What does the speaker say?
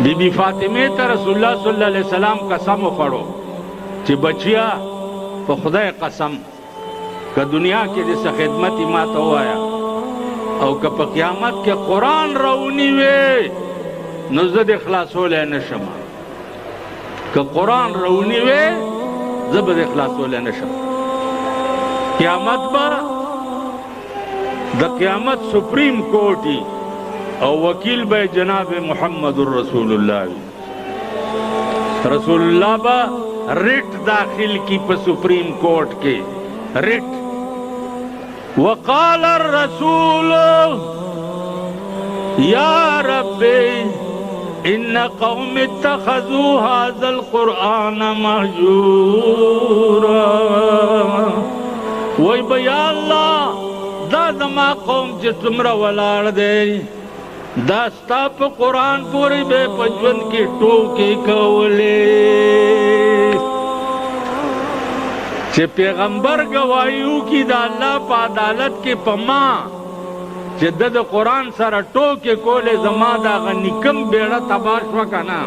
बीबी फातिमे ता रसूलुल्लाह सल्लल्लाहु अलैहि वसल्लम कसम उखड़ो कि बचिया तो खुदा कसम का दुनिया के जैसे खिदमत इमा तो आया और का क़यामत के कुरान रौनी वे नज़द इखलासो ले नशमा का कुरान रौनी वे ज़बद इखलासो ले नशमा क़यामत बा द क़यामत सुप्रीम कोर्ट ही और वकील बे जनाब मुहम्मदुर रसूलुल्लाह बा रिट दाखिल की पर सुप्रीम कोर्ट के रिट वक़ाल रसूल या रब्बी इन्न कौम इत्तखज़ू हाज़ल कुरआन महजूरा वही भैया अल्लाह दा दमा कौम जे तुमरा वलाड़ दे दास्ता पे कुरान पूरी बे पजवन की टोके कवले चे पैगंबर गवायू की दा अल्लाह पा अदालत के पमा चे दद कुरान सारा टोके कोले जमा दा निकम बेड़ा तबाश वकना